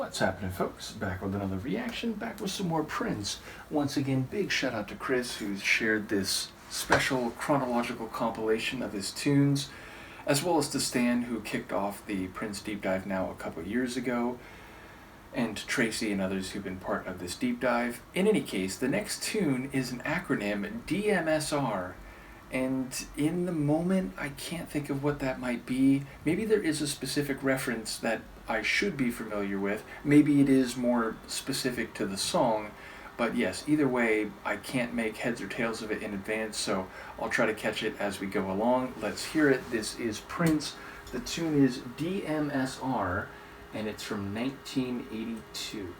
What's happening, folks? Back with another reaction, back with some more Prince. Once again, big shout out to Chris, who's shared this special chronological compilation of his tunes, as well as to Stan, who kicked off the Prince deep dive now a couple years ago, and to Tracy and others who've been part of this deep dive. In any case, the next tune is an acronym, D.M.S.R, and in the moment, I can't think of what that might be. Maybe there is a specific reference that I should be familiar with. Maybe it is more specific to the song. But yes, either way, I can't make heads or tails of it in advance, so I'll try to catch it as we go along. Let's hear it. This is Prince. The tune is D.M.S.R, and it's from 1982.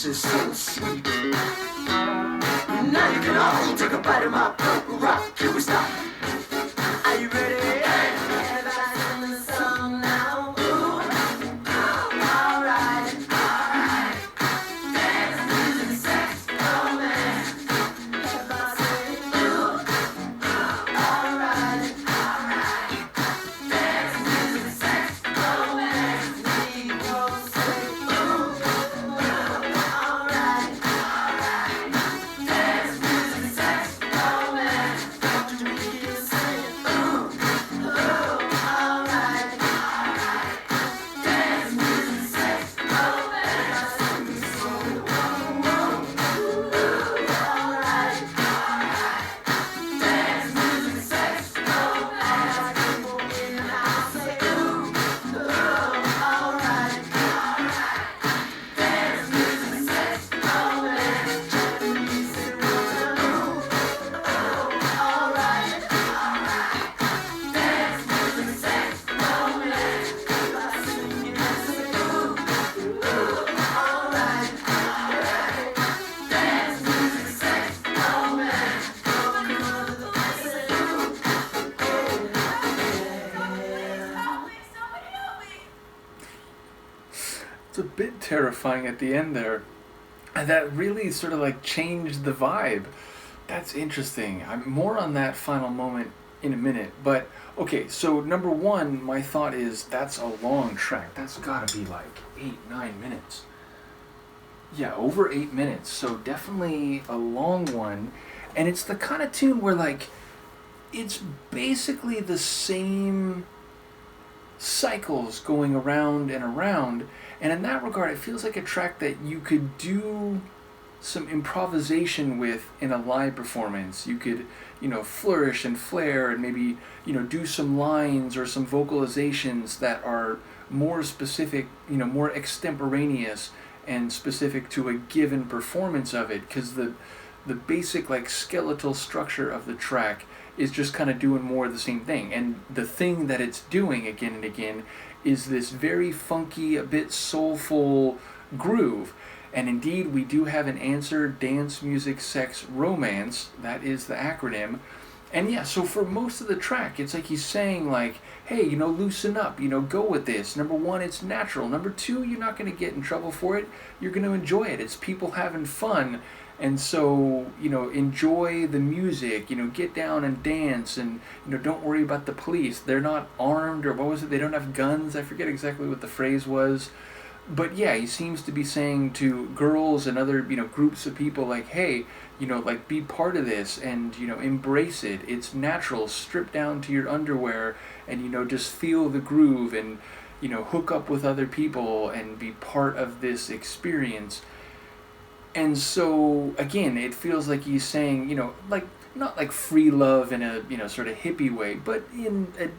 this is so sweet. Now you can all take a bite of my purple rock. Can we stop? Are you ready? Everybody sing the song now. Ooh. Alright, alright. Dance, music, sex, romance. Everybody say ooh. Alright, alright. Dance, music, sex, romance. Negroes say ooh. Alright, alright. Dance, music, sex, romance. Puerto Ricans say ooh. Alright, alright. Dance, music, sex, romance. Everybody sing so alright, alright. Dance, music, sex, romance. People in the house say ooh. Alright, alright. Dance, music, sex, romance. Japanese say ooh. Alright, alright. Dance, music, sex, romance. Everybody sing it and say ooh. Alright, alright. Dance, music, sex, romance. Come on, say It's a bit terrifying at the end there. And that really sort of like changed the vibe. That's interesting. I'm more on that final moment in a minute. But okay, so number one, my thought is that's a long track. That's gotta be like 8-9 minutes. Yeah, over 8 minutes. So definitely a long one. And it's the kind of tune where like it's basically the same cycles going around and around. And in that regard, it feels like a track that you could do some improvisation with in a live performance. You could, flourish and flare and maybe, do some lines or some vocalizations that are more specific, more extemporaneous and specific to a given performance of it. Because the basic like skeletal structure of the track is just kind of doing more of the same thing. And the thing that it's doing again and again is this very funky, a bit soulful groove. And indeed, we do have an answer: dance, music, sex, romance. That is the acronym. And yeah, so for most of the track, it's like he's saying like, hey, loosen up, go with this. Number one, it's natural. Number two, you're not going to get in trouble for it. You're going to enjoy it. It's people having fun. And so, enjoy the music, get down and dance, and, don't worry about the police. They're not armed, or what was it? They don't have guns. I forget exactly what the phrase was. But yeah, he seems to be saying to girls and other, groups of people like, hey, like be part of this and, embrace it. It's natural. Strip down to your underwear and, just feel the groove and, hook up with other people and be part of this experience. And so, again, it feels like he's saying, like, not like free love in a, sort of hippie way, but in a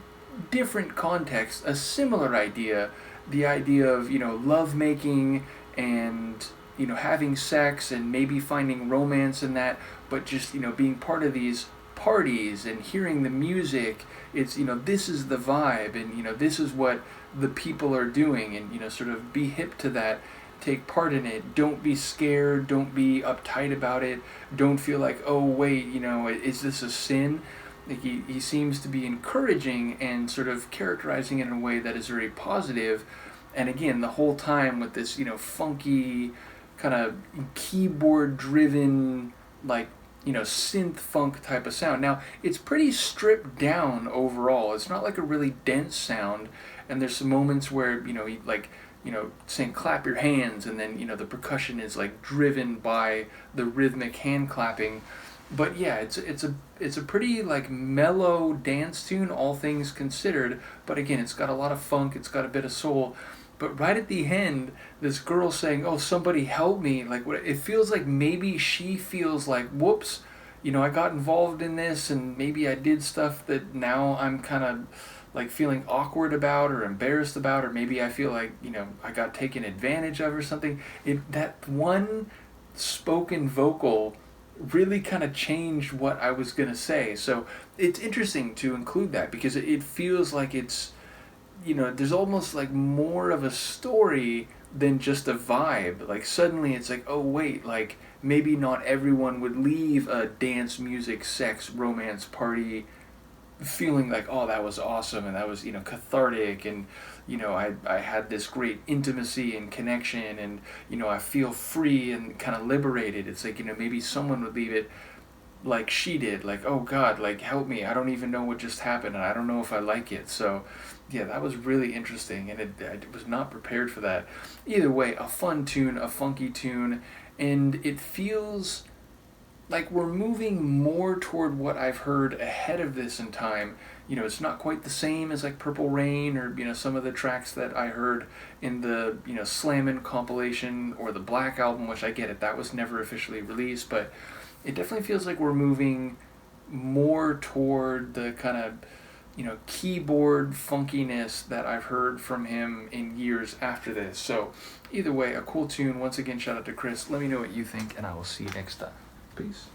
different context, a similar idea, the idea of, love making and, having sex and maybe finding romance in that, but just, being part of these parties and hearing the music. It's, this is the vibe and, this is what the people are doing and, sort of be hip to that. Take part in it. Don't be scared. Don't be uptight about it. Don't feel like, oh wait, is this a sin? Like he seems to be encouraging and sort of characterizing it in a way that is very positive. And again, the whole time with this, funky kind of keyboard driven, like, synth funk type of sound. Now, it's pretty stripped down overall. It's not like a really dense sound. And there's some moments where, he like, saying clap your hands, and then, the percussion is like driven by the rhythmic hand clapping. But yeah, it's a pretty like mellow dance tune, all things considered. But again, it's got a lot of funk, it's got a bit of soul. But right at the end, this girl saying, oh, somebody help me. Like, what it feels like maybe she feels like, whoops, I got involved in this and maybe I did stuff that now I'm kind of like feeling awkward about or embarrassed about, or maybe I feel like, I got taken advantage of or something. That one spoken vocal really kind of changed what I was going to say. So it's interesting to include that because it feels like it's, there's almost like more of a story than just a vibe. Like suddenly it's like, oh wait, like maybe not everyone would leave a dance, music, sex, romance party feeling like, oh, that was awesome and that was, cathartic, and I had this great intimacy and connection, and I feel free and kind of liberated. It's like, maybe someone would leave it like she did, like, oh god, like help me, I don't even know what just happened and I don't know if I like it. So yeah, that was really interesting, and I was not prepared for that. Either way, a fun tune, a funky tune, and it feels like we're moving more toward what I've heard ahead of this in time. It's not quite the same as like Purple Rain or some of the tracks that I heard in the Slammin' compilation or the Black album, which I get it, that was never officially released, but it definitely feels like we're moving more toward the kind of keyboard funkiness that I've heard from him in years after this. So either way, a cool tune. Once again, shout out to Chris. Let me know what you think, and I will see you next time. Peace.